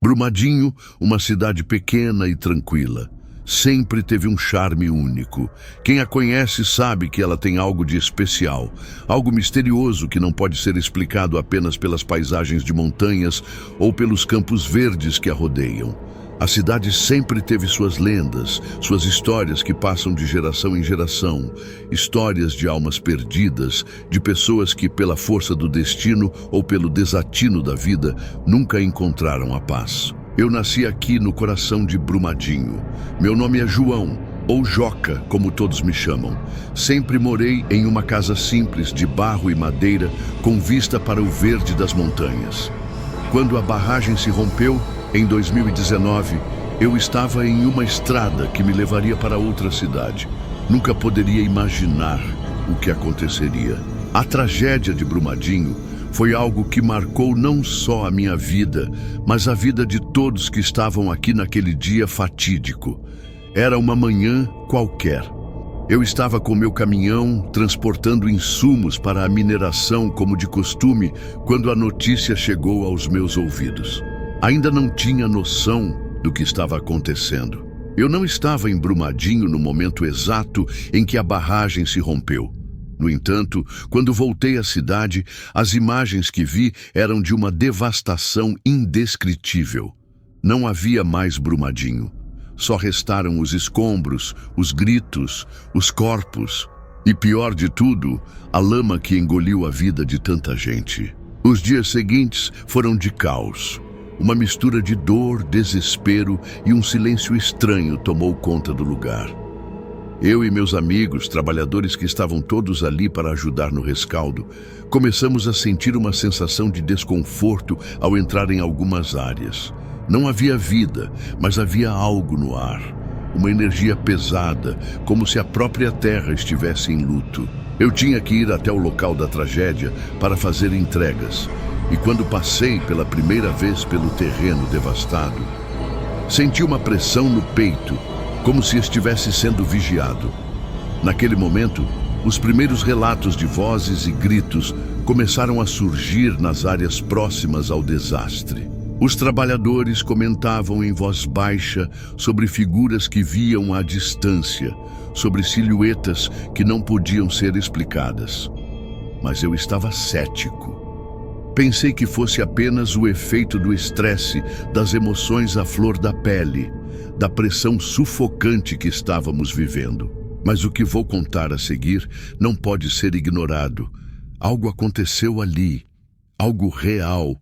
Brumadinho, uma cidade pequena e tranquila, sempre teve um charme único. Quem a conhece sabe que ela tem algo de especial, algo misterioso que não pode ser explicado apenas pelas paisagens de montanhas ou pelos campos verdes que a rodeiam. A cidade sempre teve suas lendas, suas histórias que passam de geração em geração, histórias de almas perdidas, de pessoas que, pela força do destino ou pelo desatino da vida, nunca encontraram a paz. Eu nasci aqui no coração de Brumadinho. Meu nome é João, ou Joca, como todos me chamam. Sempre morei em uma casa simples de barro e madeira, com vista para o verde das montanhas. Quando a barragem se rompeu, em 2019, eu estava em uma estrada que me levaria para outra cidade. Nunca poderia imaginar o que aconteceria. A tragédia de Brumadinho foi algo que marcou não só a minha vida, mas a vida de todos que estavam aqui naquele dia fatídico. Era uma manhã qualquer. Eu estava com meu caminhão transportando insumos para a mineração como de costume quando a notícia chegou aos meus ouvidos. Ainda não tinha noção do que estava acontecendo. Eu não estava em Brumadinho no momento exato em que a barragem se rompeu. No entanto, quando voltei à cidade, as imagens que vi eram de uma devastação indescritível. Não havia mais Brumadinho. Só restaram os escombros, os gritos, os corpos e, pior de tudo, a lama que engoliu a vida de tanta gente. Os dias seguintes foram de caos. Uma mistura de dor, desespero e um silêncio estranho tomou conta do lugar. Eu e meus amigos, trabalhadores que estavam todos ali para ajudar no rescaldo, começamos a sentir uma sensação de desconforto ao entrar em algumas áreas. Não havia vida, mas havia algo no ar. Uma energia pesada, como se a própria terra estivesse em luto. Eu tinha que ir até o local da tragédia para fazer entregas. E quando passei pela primeira vez pelo terreno devastado, senti uma pressão no peito, como se estivesse sendo vigiado. Naquele momento, os primeiros relatos de vozes e gritos começaram a surgir nas áreas próximas ao desastre. Os trabalhadores comentavam em voz baixa sobre figuras que viam à distância, sobre silhuetas que não podiam ser explicadas. Mas eu estava cético. Pensei que fosse apenas o efeito do estresse, das emoções à flor da pele, da pressão sufocante que estávamos vivendo. Mas o que vou contar a seguir não pode ser ignorado. Algo aconteceu ali, algo real.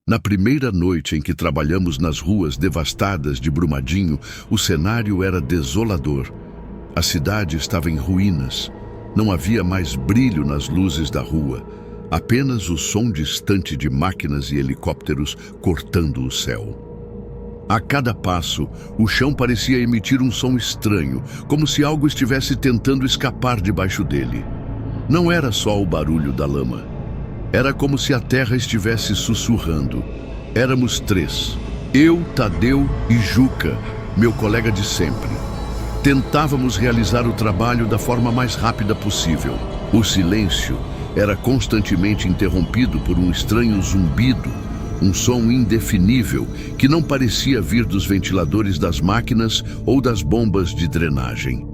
Na primeira noite em que trabalhamos nas ruas devastadas de Brumadinho, o cenário era desolador. A cidade estava em ruínas. Não havia mais brilho nas luzes da rua. Apenas o som distante de máquinas e helicópteros cortando o céu. A cada passo, o chão parecia emitir um som estranho, como se algo estivesse tentando escapar debaixo dele. Não era só o barulho da lama. Era como se a terra estivesse sussurrando. Éramos três. Eu, Tadeu e Juca, meu colega de sempre. Tentávamos realizar o trabalho da forma mais rápida possível. O silêncio era constantemente interrompido por um estranho zumbido, um som indefinível que não parecia vir dos ventiladores das máquinas ou das bombas de drenagem.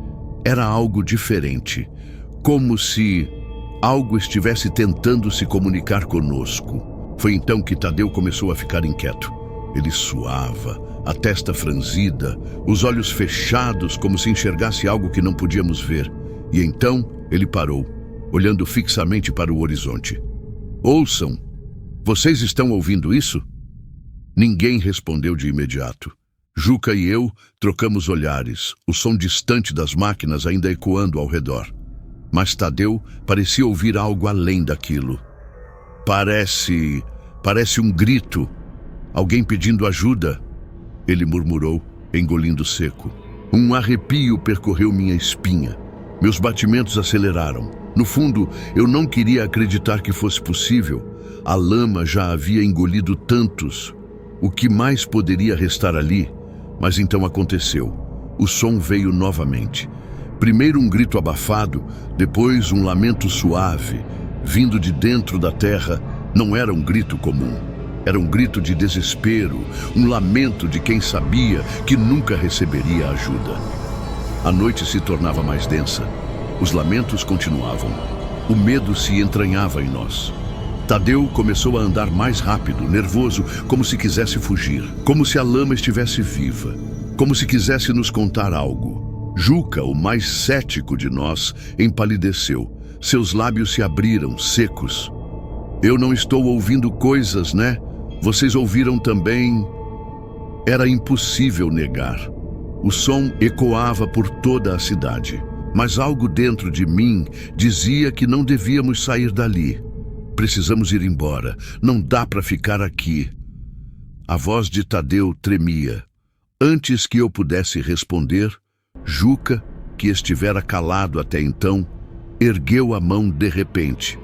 Era algo diferente, como se algo estivesse tentando se comunicar conosco. Foi então que Tadeu começou a ficar inquieto. Ele suava, a testa franzida, os olhos fechados como se enxergasse algo que não podíamos ver. E então ele parou, olhando fixamente para o horizonte. Ouçam! Vocês estão ouvindo isso? Ninguém respondeu de imediato. Juca e eu trocamos olhares, o som distante das máquinas ainda ecoando ao redor. Mas Tadeu parecia ouvir algo além daquilo. Parece um grito. Alguém pedindo ajuda, ele murmurou, engolindo seco. Um arrepio percorreu minha espinha. Meus batimentos aceleraram. No fundo, eu não queria acreditar que fosse possível. A lama já havia engolido tantos. O que mais poderia restar ali? Mas então aconteceu. O som veio novamente. Primeiro um grito abafado, depois um lamento suave. Vindo de dentro da terra, não era um grito comum. Era um grito de desespero, um lamento de quem sabia que nunca receberia ajuda. A noite se tornava mais densa. Os lamentos continuavam. O medo se entranhava em nós. Tadeu começou a andar mais rápido, nervoso, como se quisesse fugir, como se a lama estivesse viva, como se quisesse nos contar algo. Juca, o mais cético de nós, empalideceu. Seus lábios se abriram, secos. Eu não estou ouvindo coisas, né? Vocês ouviram também? Era impossível negar. O som ecoava por toda a cidade, mas algo dentro de mim dizia que não devíamos sair dali. Precisamos ir embora, não dá para ficar aqui. A voz de Tadeu tremia. Antes que eu pudesse responder, Juca, que estivera calado até então, ergueu a mão de repente.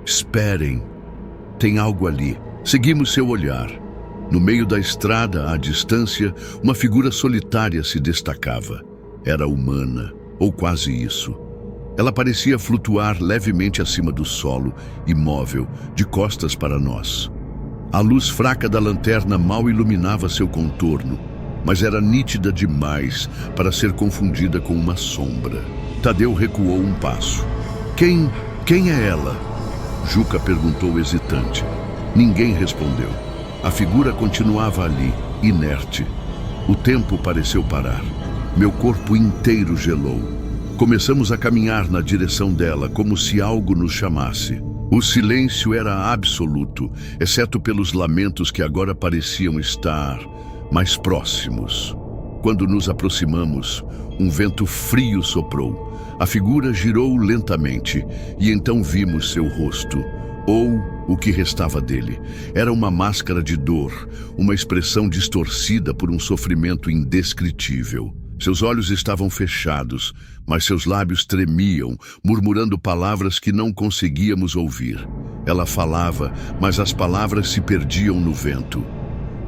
Esperem, tem algo ali. Seguimos seu olhar. No meio da estrada, à distância, uma figura solitária se destacava. Era humana, ou quase isso. Ela parecia flutuar levemente acima do solo, imóvel, de costas para nós. A luz fraca da lanterna mal iluminava seu contorno, mas era nítida demais para ser confundida com uma sombra. Tadeu recuou um passo. Quem é ela? Juca perguntou hesitante. Ninguém respondeu. A figura continuava ali, inerte. O tempo pareceu parar. Meu corpo inteiro gelou. Começamos a caminhar na direção dela, como se algo nos chamasse. O silêncio era absoluto, exceto pelos lamentos que agora pareciam estar mais próximos. Quando nos aproximamos, um vento frio soprou. A figura girou lentamente, e então vimos seu rosto, ou o que restava dele. Era uma máscara de dor, uma expressão distorcida por um sofrimento indescritível. Seus olhos estavam fechados, mas seus lábios tremiam, murmurando palavras que não conseguíamos ouvir. Ela falava, mas as palavras se perdiam no vento.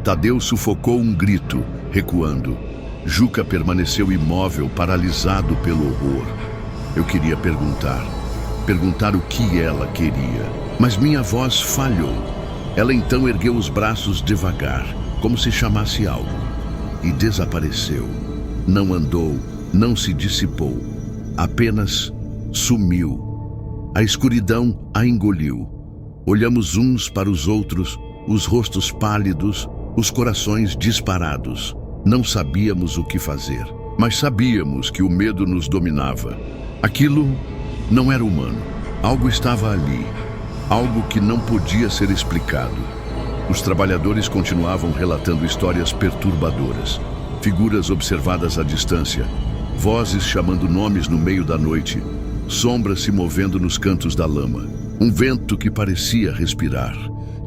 Tadeu sufocou um grito, recuando. Juca permaneceu imóvel, paralisado pelo horror. Eu queria perguntar o que ela queria, mas minha voz falhou. Ela então ergueu os braços devagar, como se chamasse algo, e desapareceu. Não andou, não se dissipou, apenas sumiu. A escuridão a engoliu. Olhamos uns para os outros, os rostos pálidos, os corações disparados. Não sabíamos o que fazer, mas sabíamos que o medo nos dominava. Aquilo não era humano. Algo estava ali, algo que não podia ser explicado. Os trabalhadores continuavam relatando histórias perturbadoras. Figuras observadas à distância, vozes chamando nomes no meio da noite, sombras se movendo nos cantos da lama, um vento que parecia respirar.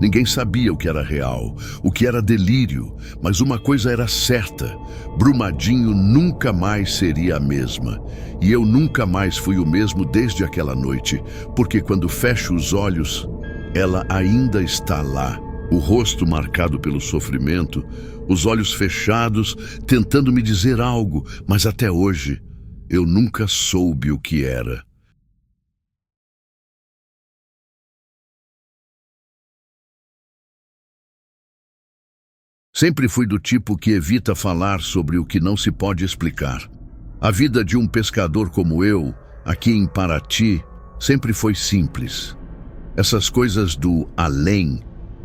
Ninguém sabia o que era real, o que era delírio, mas uma coisa era certa: Brumadinho nunca mais seria a mesma. E eu nunca mais fui o mesmo desde aquela noite, porque quando fecho os olhos, ela ainda está lá. O rosto marcado pelo sofrimento, os olhos fechados, tentando me dizer algo, mas até hoje eu nunca soube o que era. Sempre fui do tipo que evita falar sobre o que não se pode explicar. A vida de um pescador como eu, aqui em Paraty, sempre foi simples. Essas coisas do além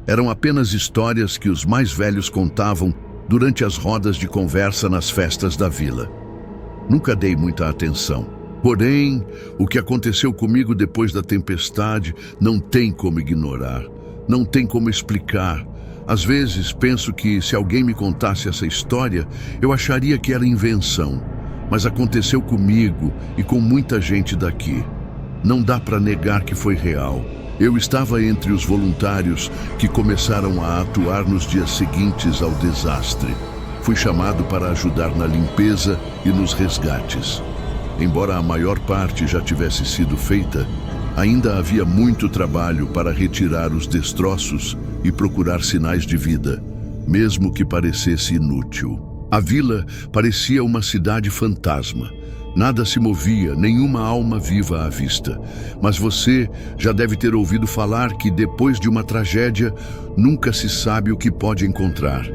eram apenas histórias que os mais velhos contavam durante as rodas de conversa nas festas da vila. Nunca dei muita atenção. Porém, o que aconteceu comigo depois da tempestade não tem como ignorar, não tem como explicar. Às vezes penso que se alguém me contasse essa história, eu acharia que era invenção. Mas aconteceu comigo e com muita gente daqui. Não dá para negar que foi real. Eu estava entre os voluntários que começaram a atuar nos dias seguintes ao desastre. Fui chamado para ajudar na limpeza e nos resgates. Embora a maior parte já tivesse sido feita, ainda havia muito trabalho para retirar os destroços e procurar sinais de vida, mesmo que parecesse inútil. A vila parecia uma cidade fantasma. Nada se movia, nenhuma alma viva à vista. Mas você já deve ter ouvido falar que depois de uma tragédia, nunca se sabe o que pode encontrar.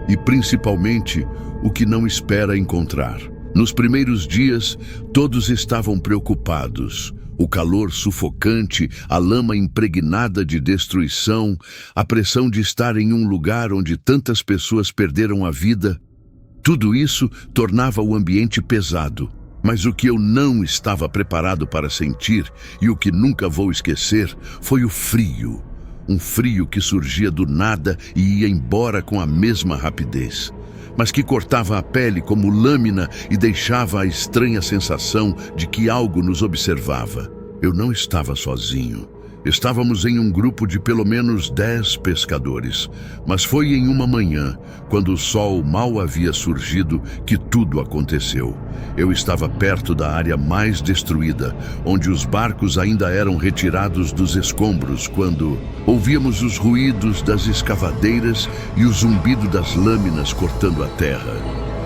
E principalmente, o que não espera encontrar. Nos primeiros dias, todos estavam preocupados. O calor sufocante, a lama impregnada de destruição, a pressão de estar em um lugar onde tantas pessoas perderam a vida. Tudo isso tornava o ambiente pesado. Mas o que eu não estava preparado para sentir, e o que nunca vou esquecer, foi o frio. Um frio que surgia do nada e ia embora com a mesma rapidez, mas que cortava a pele como lâmina e deixava a estranha sensação de que algo nos observava. Eu não estava sozinho. Estávamos em um grupo de pelo menos 10 pescadores, mas foi em uma manhã, quando o sol mal havia surgido, que tudo aconteceu. Eu estava perto da área mais destruída, onde os barcos ainda eram retirados dos escombros, quando ouvíamos os ruídos das escavadeiras e o zumbido das lâminas cortando a terra.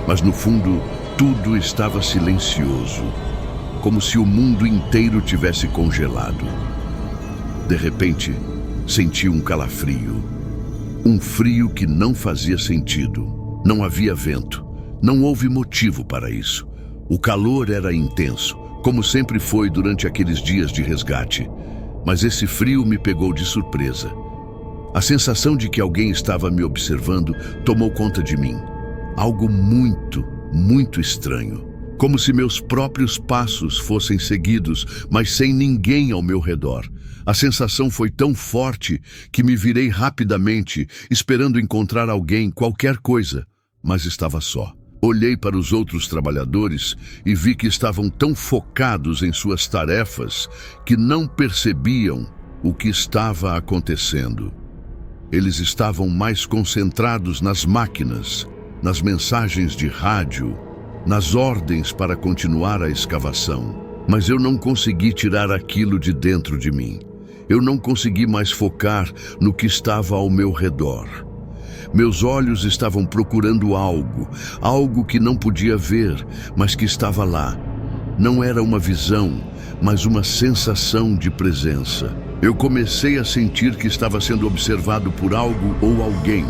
Mas no fundo, tudo estava silencioso, como se o mundo inteiro tivesse congelado. De repente, senti um calafrio. Um frio que não fazia sentido. Não havia vento. Não houve motivo para isso. O calor era intenso, como sempre foi durante aqueles dias de resgate. Mas esse frio me pegou de surpresa. A sensação de que alguém estava me observando tomou conta de mim. Algo muito, muito estranho. Como se meus próprios passos fossem seguidos, mas sem ninguém ao meu redor. A sensação foi tão forte que me virei rapidamente, esperando encontrar alguém, qualquer coisa, mas estava só. Olhei para os outros trabalhadores e vi que estavam tão focados em suas tarefas que não percebiam o que estava acontecendo. Eles estavam mais concentrados nas máquinas, nas mensagens de rádio, nas ordens para continuar a escavação. Mas eu não consegui tirar aquilo de dentro de mim. Eu não consegui mais focar no que estava ao meu redor. Meus olhos estavam procurando algo que não podia ver, mas que estava lá. Não era uma visão, mas uma sensação de presença. Eu comecei a sentir que estava sendo observado por algo ou alguém,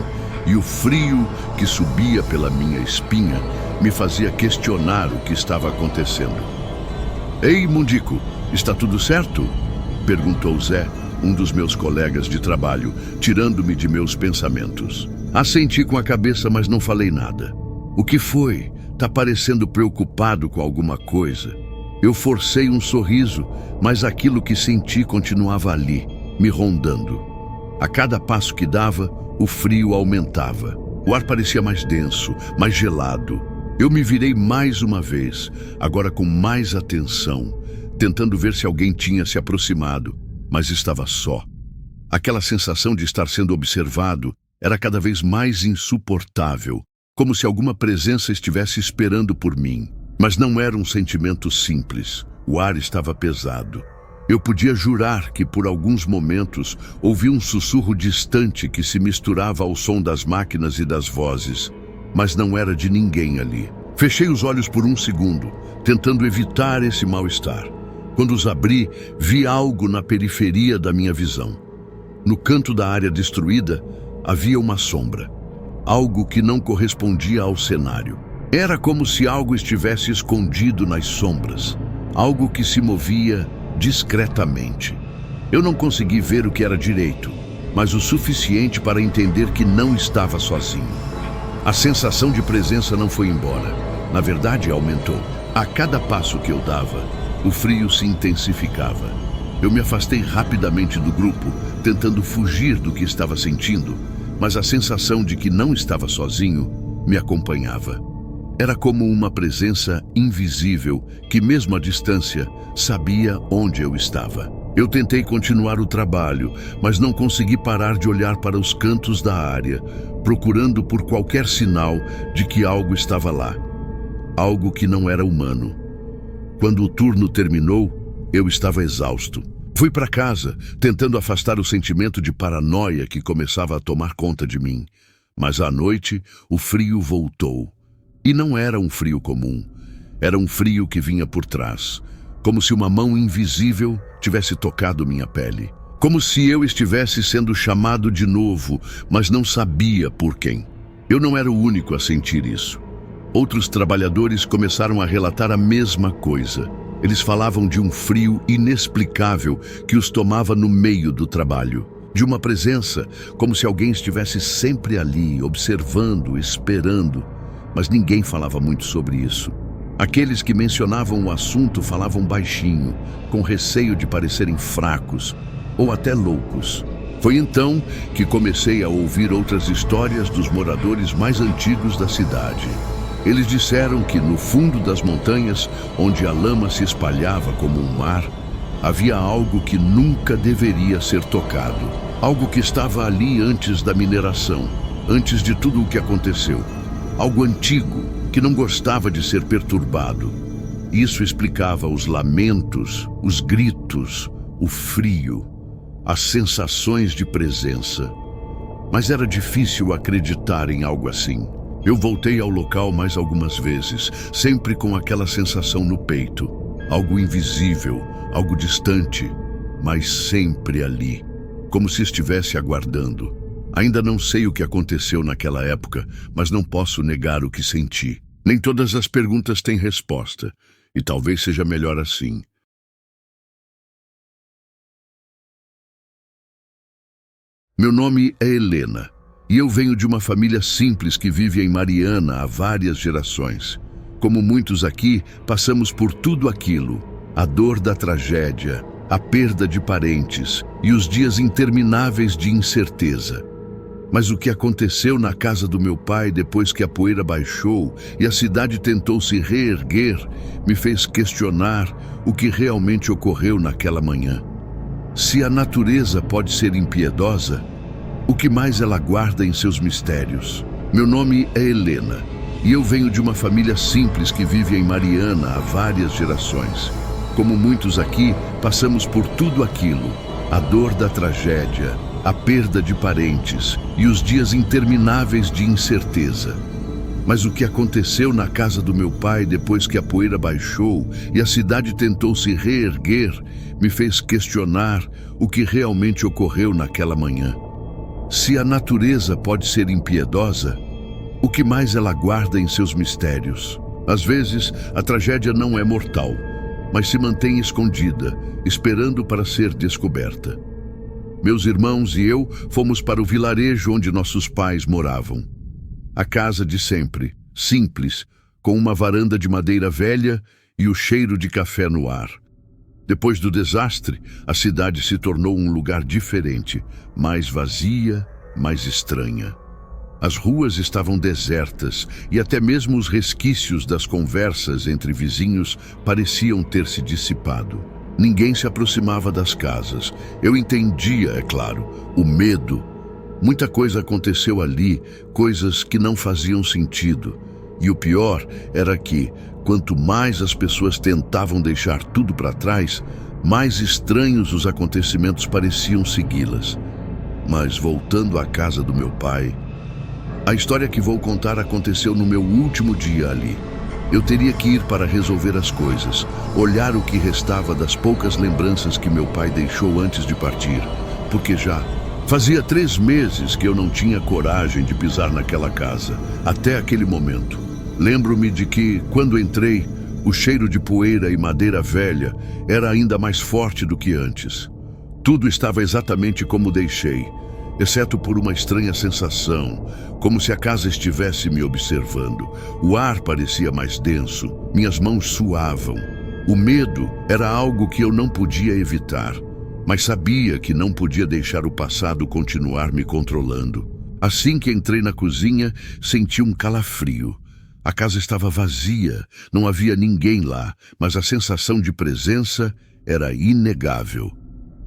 e o frio que subia pela minha espinha me fazia questionar o que estava acontecendo. "Ei, Mundico, está tudo certo?" perguntou Zé, um dos meus colegas de trabalho, tirando-me de meus pensamentos. Assenti com a cabeça, mas não falei nada. "O que foi? Tá parecendo preocupado com alguma coisa." Eu forcei um sorriso, mas aquilo que senti continuava ali, me rondando. A cada passo que dava, o frio aumentava. O ar parecia mais denso, mais gelado. Eu me virei mais uma vez, agora com mais atenção, tentando ver se alguém tinha se aproximado, mas estava só. Aquela sensação de estar sendo observado era cada vez mais insuportável, como se alguma presença estivesse esperando por mim. Mas não era um sentimento simples. O ar estava pesado. Eu podia jurar que por alguns momentos ouvi um sussurro distante que se misturava ao som das máquinas e das vozes, mas não era de ninguém ali. Fechei os olhos por um segundo, tentando evitar esse mal-estar. Quando os abri, vi algo na periferia da minha visão. No canto da área destruída, havia uma sombra. Algo que não correspondia ao cenário. Era como se algo estivesse escondido nas sombras. Algo que se movia discretamente. Eu não consegui ver o que era direito, mas o suficiente para entender que não estava sozinho. A sensação de presença não foi embora. Na verdade, aumentou. A cada passo que eu dava, o frio se intensificava. Eu me afastei rapidamente do grupo, tentando fugir do que estava sentindo, mas a sensação de que não estava sozinho me acompanhava. Era como uma presença invisível que, mesmo à distância, sabia onde eu estava. Eu tentei continuar o trabalho, mas não consegui parar de olhar para os cantos da área, procurando por qualquer sinal de que algo estava lá. Algo que não era humano. Quando o turno terminou, eu estava exausto. Fui para casa, tentando afastar o sentimento de paranoia que começava a tomar conta de mim. Mas à noite, o frio voltou. E não era um frio comum. Era um frio que vinha por trás, como se uma mão invisível tivesse tocado minha pele. Como se eu estivesse sendo chamado de novo, mas não sabia por quem. Eu não era o único a sentir isso. Outros trabalhadores começaram a relatar a mesma coisa. Eles falavam de um frio inexplicável que os tomava no meio do trabalho. De uma presença, como se alguém estivesse sempre ali, observando, esperando. Mas ninguém falava muito sobre isso. Aqueles que mencionavam o assunto falavam baixinho, com receio de parecerem fracos ou até loucos. Foi então que comecei a ouvir outras histórias dos moradores mais antigos da cidade. Eles disseram que no fundo das montanhas, onde a lama se espalhava como um mar, havia algo que nunca deveria ser tocado. Algo que estava ali antes da mineração, antes de tudo o que aconteceu. Algo antigo, que não gostava de ser perturbado. Isso explicava os lamentos, os gritos, o frio, as sensações de presença. Mas era difícil acreditar em algo assim. Eu voltei ao local mais algumas vezes, sempre com aquela sensação no peito. Algo invisível, algo distante, mas sempre ali, como se estivesse aguardando. Ainda não sei o que aconteceu naquela época, mas não posso negar o que senti. Nem todas as perguntas têm resposta, e talvez seja melhor assim. Meu nome é Helena, e eu venho de uma família simples que vive em Mariana há várias gerações. Como muitos aqui, passamos por tudo aquilo: a dor da tragédia, a perda de parentes e os dias intermináveis de incerteza. Mas o que aconteceu na casa do meu pai depois que a poeira baixou e a cidade tentou se reerguer me fez questionar o que realmente ocorreu naquela manhã. Se a natureza pode ser impiedosa, o que mais ela guarda em seus mistérios? Meu nome é Helena, e eu venho de uma família simples que vive em Mariana há várias gerações. Como muitos aqui, passamos por tudo aquilo: a dor da tragédia, a perda de parentes e os dias intermináveis de incerteza. Mas o que aconteceu na casa do meu pai depois que a poeira baixou e a cidade tentou se reerguer me fez questionar o que realmente ocorreu naquela manhã. Se a natureza pode ser impiedosa, o que mais ela guarda em seus mistérios? Às vezes, a tragédia não é mortal, mas se mantém escondida, esperando para ser descoberta. Meus irmãos e eu fomos para o vilarejo onde nossos pais moravam. A casa de sempre, simples, com uma varanda de madeira velha e o cheiro de café no ar. Depois do desastre, a cidade se tornou um lugar diferente, mais vazia, mais estranha. As ruas estavam desertas e até mesmo os resquícios das conversas entre vizinhos pareciam ter se dissipado. Ninguém se aproximava das casas. Eu entendia, é claro, o medo. Muita coisa aconteceu ali, coisas que não faziam sentido. E o pior era que, quanto mais as pessoas tentavam deixar tudo para trás, mais estranhos os acontecimentos pareciam segui-las. Mas voltando à casa do meu pai, a história que vou contar aconteceu no meu último dia ali. Eu teria que ir para resolver as coisas, olhar o que restava das poucas lembranças que meu pai deixou antes de partir, porque já fazia 3 meses que eu não tinha coragem de pisar naquela casa, até aquele momento. Lembro-me de que, quando entrei, o cheiro de poeira e madeira velha era ainda mais forte do que antes. Tudo estava exatamente como deixei, exceto por uma estranha sensação, como se a casa estivesse me observando. O ar parecia mais denso, minhas mãos suavam. O medo era algo que eu não podia evitar, mas sabia que não podia deixar o passado continuar me controlando. Assim que entrei na cozinha, senti um calafrio. A casa estava vazia, não havia ninguém lá, mas a sensação de presença era inegável.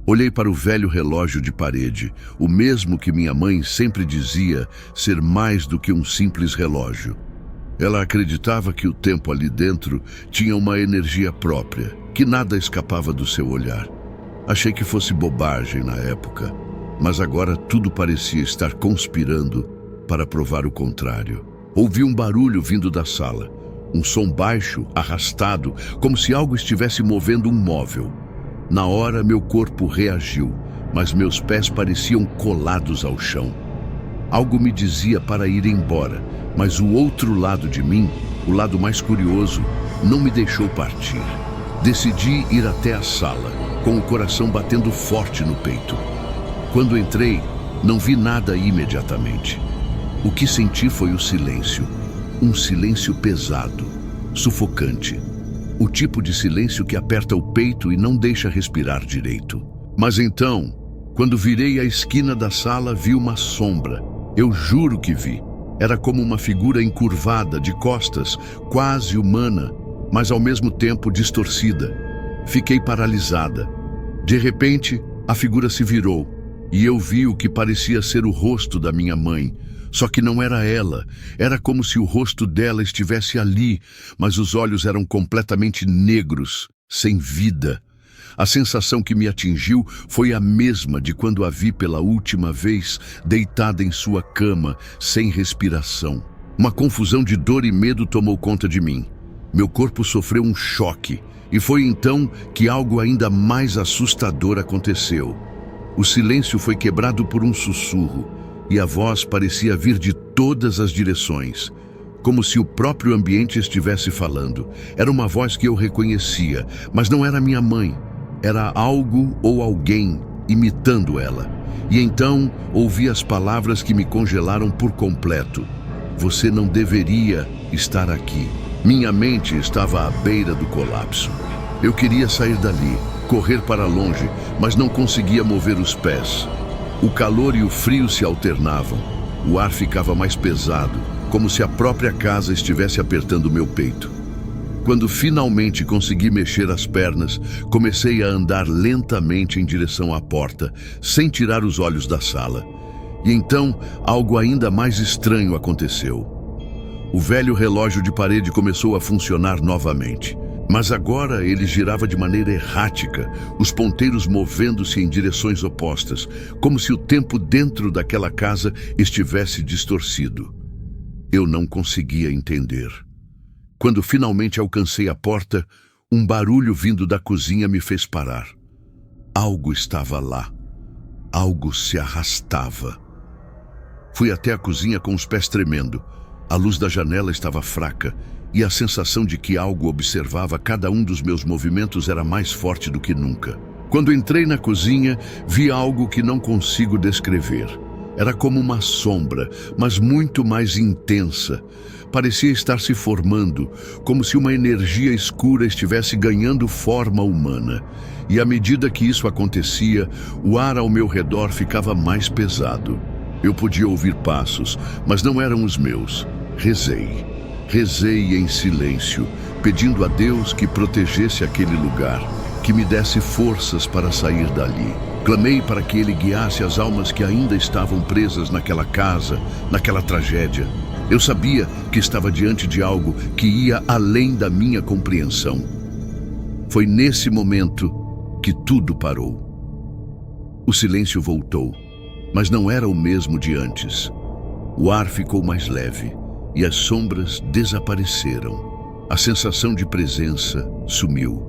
Olhei para o velho relógio de parede, o mesmo que minha mãe sempre dizia ser mais do que um simples relógio. Ela acreditava que o tempo ali dentro tinha uma energia própria, que nada escapava do seu olhar. Achei que fosse bobagem na época, mas agora tudo parecia estar conspirando para provar o contrário. Ouvi um barulho vindo da sala. Um som baixo, arrastado, como se algo estivesse movendo um móvel. Na hora, meu corpo reagiu, mas meus pés pareciam colados ao chão. Algo me dizia para ir embora, mas o outro lado de mim, o lado mais curioso, não me deixou partir. Decidi ir até a sala, com o coração batendo forte no peito. Quando entrei, não vi nada imediatamente. O que senti foi o silêncio. Um silêncio pesado, sufocante. O tipo de silêncio que aperta o peito e não deixa respirar direito. Mas então, quando virei a esquina da sala, vi uma sombra. Eu juro que vi. Era como uma figura encurvada, de costas, quase humana, mas ao mesmo tempo distorcida. Fiquei paralisada. De repente, a figura se virou e eu vi o que parecia ser o rosto da minha mãe. Só que não era ela. Era como se o rosto dela estivesse ali, mas os olhos eram completamente negros, sem vida. A sensação que me atingiu foi a mesma de quando a vi pela última vez, deitada em sua cama, sem respiração. Uma confusão de dor e medo tomou conta de mim. Meu corpo sofreu um choque, e foi então que algo ainda mais assustador aconteceu. O silêncio foi quebrado por um sussurro, e a voz parecia vir de todas as direções, como se o próprio ambiente estivesse falando. Era uma voz que eu reconhecia, mas não era minha mãe. Era algo ou alguém imitando ela. E então ouvi as palavras que me congelaram por completo. Você não deveria estar aqui. Minha mente estava à beira do colapso. Eu queria sair dali, correr para longe, mas não conseguia mover os pés. O calor e o frio se alternavam. O ar ficava mais pesado, como se a própria casa estivesse apertando meu peito. Quando finalmente consegui mexer as pernas, comecei a andar lentamente em direção à porta, sem tirar os olhos da sala. E então, algo ainda mais estranho aconteceu. O velho relógio de parede começou a funcionar novamente. Mas agora ele girava de maneira errática, os ponteiros movendo-se em direções opostas, como se o tempo dentro daquela casa estivesse distorcido. Eu não conseguia entender. Quando finalmente alcancei a porta, um barulho vindo da cozinha me fez parar. Algo estava lá. Algo se arrastava. Fui até a cozinha com os pés tremendo. A luz da janela estava fraca e a sensação de que algo observava cada um dos meus movimentos era mais forte do que nunca. Quando entrei na cozinha, vi algo que não consigo descrever. Era como uma sombra, mas muito mais intensa. Parecia estar se formando, como se uma energia escura estivesse ganhando forma humana. E à medida que isso acontecia, o ar ao meu redor ficava mais pesado. Eu podia ouvir passos, mas não eram os meus. Rezei em silêncio, pedindo a Deus que protegesse aquele lugar, que me desse forças para sair dali. Clamei para que Ele guiasse as almas que ainda estavam presas naquela casa, naquela tragédia. Eu sabia que estava diante de algo que ia além da minha compreensão. Foi nesse momento que tudo parou. O silêncio voltou, mas não era o mesmo de antes. O ar ficou mais leve e as sombras desapareceram. A sensação de presença sumiu.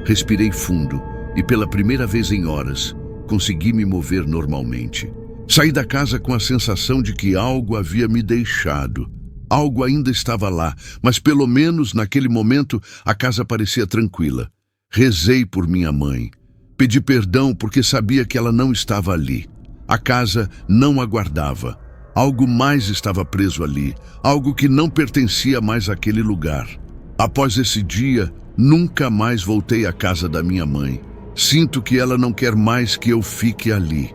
Respirei fundo e pela primeira vez em horas consegui me mover normalmente. Saí da casa com a sensação de que algo havia me deixado. Algo ainda estava lá, mas pelo menos naquele momento a casa parecia tranquila. Rezei por minha mãe. Pedi perdão porque sabia que ela não estava ali. A casa não aguardava. Algo mais estava preso ali, algo que não pertencia mais àquele lugar. Após esse dia, nunca mais voltei à casa da minha mãe. Sinto que ela não quer mais que eu fique ali.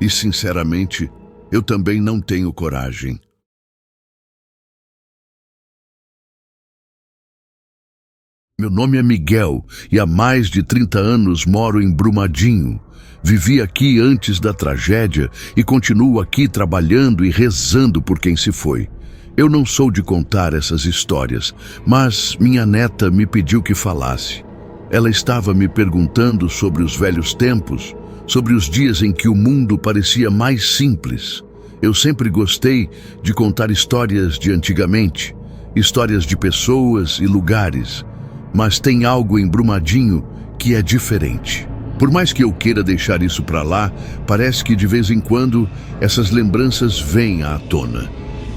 E, sinceramente, eu também não tenho coragem. Meu nome é Miguel e há mais de 30 anos moro em Brumadinho. Vivi aqui antes da tragédia e continuo aqui trabalhando e rezando por quem se foi. Eu não sou de contar essas histórias, mas minha neta me pediu que falasse. Ela estava me perguntando sobre os velhos tempos, sobre os dias em que o mundo parecia mais simples. Eu sempre gostei de contar histórias de antigamente. histórias de pessoas e lugares, mas tem algo em Brumadinho que é diferente. Por mais que eu queira deixar isso para lá, parece que de vez em quando essas lembranças vêm à tona.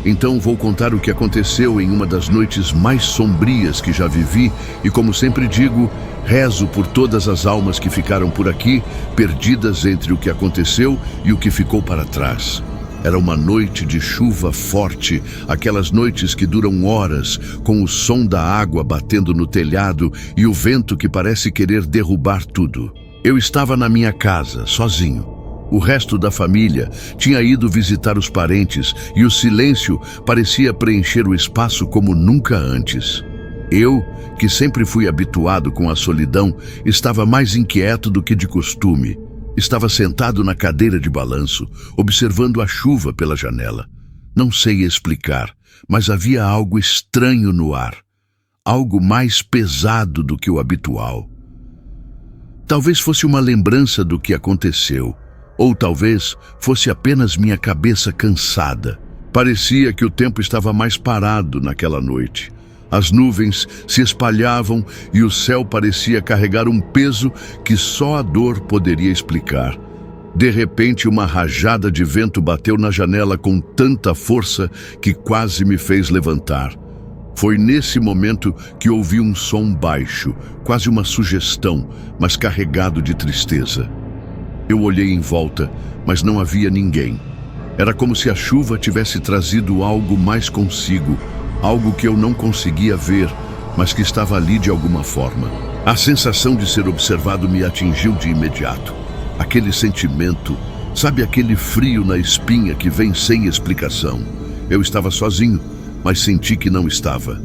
Então vou contar o que aconteceu em uma das noites mais sombrias que já vivi e, como sempre digo, rezo por todas as almas que ficaram por aqui, perdidas entre o que aconteceu e o que ficou para trás. Era uma noite de chuva forte, aquelas noites que duram horas, com o som da água batendo no telhado e o vento que parece querer derrubar tudo. Eu estava na minha casa, sozinho. O resto da família tinha ido visitar os parentes e o silêncio parecia preencher o espaço como nunca antes. Eu, que sempre fui habituado com a solidão, estava mais inquieto do que de costume. Estava sentado na cadeira de balanço, observando a chuva pela janela. Não sei explicar, mas havia algo estranho no ar. Algo mais pesado do que o habitual. Talvez fosse uma lembrança do que aconteceu. Ou talvez fosse apenas minha cabeça cansada. Parecia que o tempo estava mais parado naquela noite. As nuvens se espalhavam e o céu parecia carregar um peso que só a dor poderia explicar. De repente, uma rajada de vento bateu na janela com tanta força que quase me fez levantar. Foi nesse momento que ouvi um som baixo, quase uma sugestão, mas carregado de tristeza. Eu olhei em volta, mas não havia ninguém. Era como se a chuva tivesse trazido algo mais consigo, algo que eu não conseguia ver, mas que estava ali de alguma forma. A sensação de ser observado me atingiu de imediato. Aquele sentimento, sabe, aquele frio na espinha que vem sem explicação. Eu estava sozinho, mas senti que não estava.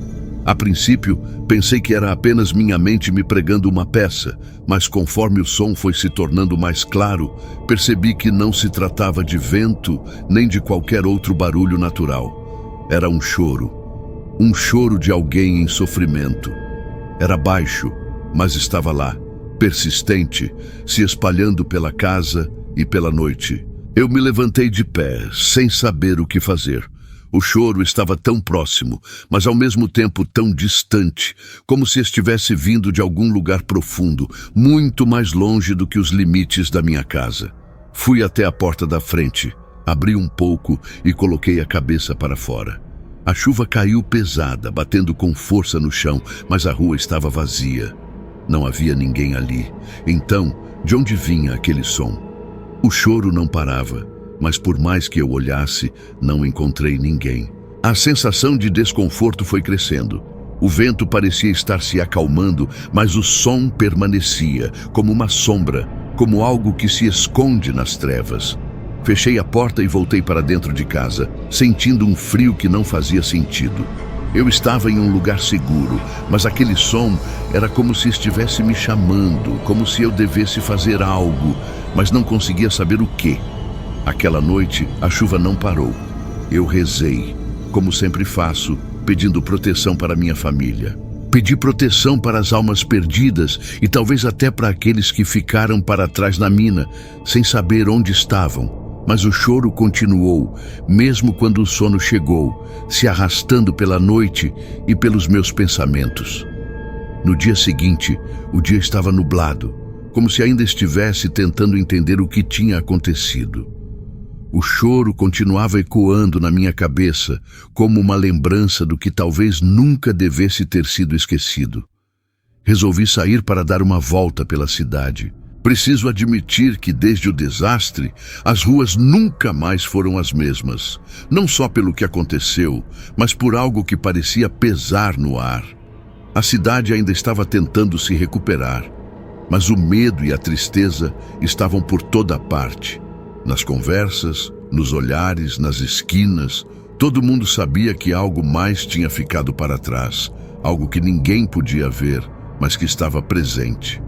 A princípio, pensei que era apenas minha mente me pregando uma peça, mas conforme o som foi se tornando mais claro, percebi que não se tratava de vento nem de qualquer outro barulho natural. Era um choro de alguém em sofrimento. Era baixo, mas estava lá, persistente, se espalhando pela casa e pela noite. Eu me levantei de pé, sem saber o que fazer. O choro estava tão próximo, mas ao mesmo tempo tão distante, como se estivesse vindo de algum lugar profundo, muito mais longe do que os limites da minha casa. Fui até a porta da frente, abri um pouco e coloquei a cabeça para fora. A chuva caiu pesada, batendo com força no chão, mas a rua estava vazia. Não havia ninguém ali. Então, de onde vinha aquele som? O choro não parava. Mas por mais que eu olhasse, não encontrei ninguém. A sensação de desconforto foi crescendo. O vento parecia estar se acalmando, mas o som permanecia, como uma sombra, como algo que se esconde nas trevas. Fechei a porta e voltei para dentro de casa, sentindo um frio que não fazia sentido. Eu estava em um lugar seguro, mas aquele som era como se estivesse me chamando, como se eu devesse fazer algo, mas não conseguia saber o quê. Aquela noite, a chuva não parou. Eu rezei, como sempre faço, pedindo proteção para minha família. Pedi proteção para as almas perdidas e talvez até para aqueles que ficaram para trás na mina, sem saber onde estavam. Mas o choro continuou, mesmo quando o sono chegou, se arrastando pela noite e pelos meus pensamentos. No dia seguinte, o dia estava nublado, como se ainda estivesse tentando entender o que tinha acontecido. O choro continuava ecoando na minha cabeça, como uma lembrança do que talvez nunca devesse ter sido esquecido. Resolvi sair para dar uma volta pela cidade. Preciso admitir que desde o desastre, as ruas nunca mais foram as mesmas. Não só pelo que aconteceu, mas por algo que parecia pesar no ar. A cidade ainda estava tentando se recuperar, mas o medo e a tristeza estavam por toda parte. Nas conversas, nos olhares, nas esquinas, todo mundo sabia que algo mais tinha ficado para trás, algo que ninguém podia ver, mas que estava presente.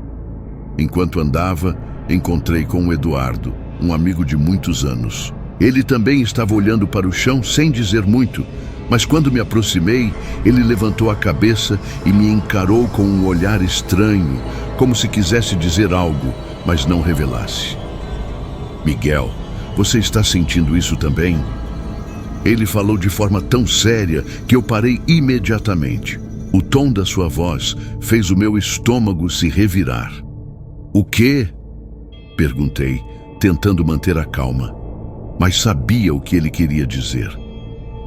Enquanto andava, encontrei com o Eduardo, um amigo de muitos anos. Ele também estava olhando para o chão sem dizer muito, mas quando me aproximei, ele levantou a cabeça e me encarou com um olhar estranho, como se quisesse dizer algo, mas não revelasse. Miguel, você está sentindo isso também? Ele falou de forma tão séria que eu parei imediatamente. O tom da sua voz fez o meu estômago se revirar. "O quê?" perguntei, tentando manter a calma, mas sabia o que ele queria dizer.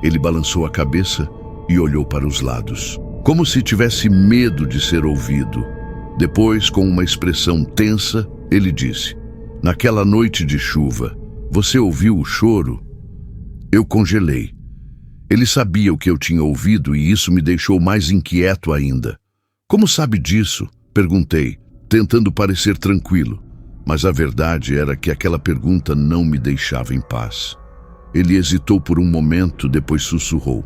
Ele balançou a cabeça e olhou para os lados, como se tivesse medo de ser ouvido. Depois, com uma expressão tensa, ele disse: "Naquela noite de chuva, você ouviu o choro?" Eu congelei. Ele sabia o que eu tinha ouvido e isso me deixou mais inquieto ainda. "Como sabe disso?" perguntei, tentando parecer tranquilo. Mas a verdade era que aquela pergunta não me deixava em paz. Ele hesitou por um momento, depois sussurrou: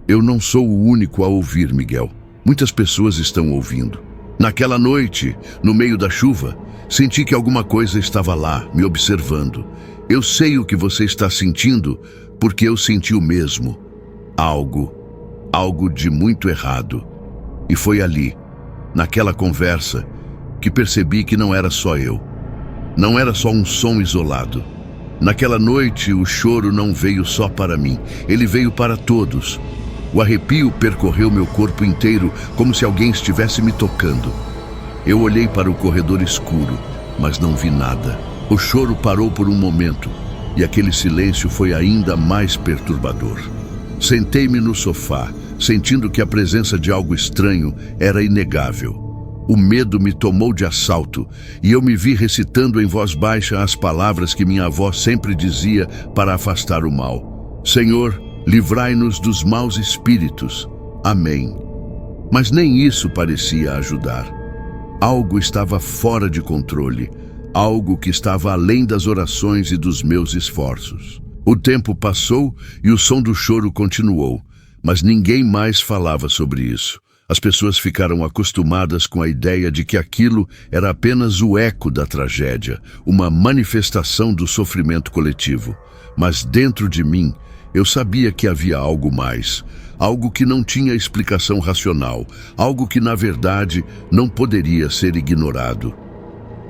"Eu não sou o único a ouvir, Miguel. Muitas pessoas estão ouvindo. Naquela noite, no meio da chuva, senti que alguma coisa estava lá, me observando. Eu sei o que você está sentindo, porque eu senti o mesmo. Algo de muito errado. E foi ali, naquela conversa, que percebi que não era só eu. Não era só um som isolado. Naquela noite, o choro não veio só para mim, ele veio para todos. O arrepio percorreu meu corpo inteiro, como se alguém estivesse me tocando. Eu olhei para o corredor escuro, mas não vi nada. O choro parou por um momento, e aquele silêncio foi ainda mais perturbador. Sentei-me no sofá, sentindo que a presença de algo estranho era inegável. O medo me tomou de assalto, e eu me vi recitando em voz baixa as palavras que minha avó sempre dizia para afastar o mal. "Senhor, livrai-nos dos maus espíritos. Amém." Mas nem isso parecia ajudar. Algo estava fora de controle, algo que estava além das orações e dos meus esforços. O tempo passou e o som do choro continuou, mas ninguém mais falava sobre isso. As pessoas ficaram acostumadas com a ideia de que aquilo era apenas o eco da tragédia, uma manifestação do sofrimento coletivo. Mas dentro de mim, eu sabia que havia algo mais, algo que não tinha explicação racional, algo que, na verdade, não poderia ser ignorado.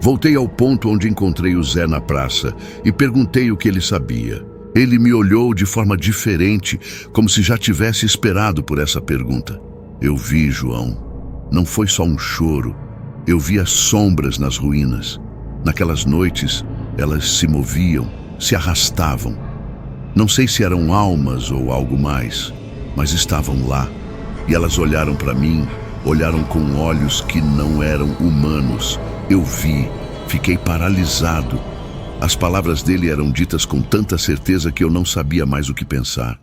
Voltei ao ponto onde encontrei o Zé na praça e perguntei o que ele sabia. Ele me olhou de forma diferente, como se já tivesse esperado por essa pergunta. "Eu vi, João. Não foi só um choro. Eu vi as sombras nas ruínas. Naquelas noites, elas se moviam, se arrastavam. Não sei se eram almas ou algo mais, mas estavam lá. E elas olharam para mim, olharam com olhos que não eram humanos. Eu vi, fiquei paralisado. As palavras dele eram ditas com tanta certeza que eu não sabia mais o que pensar.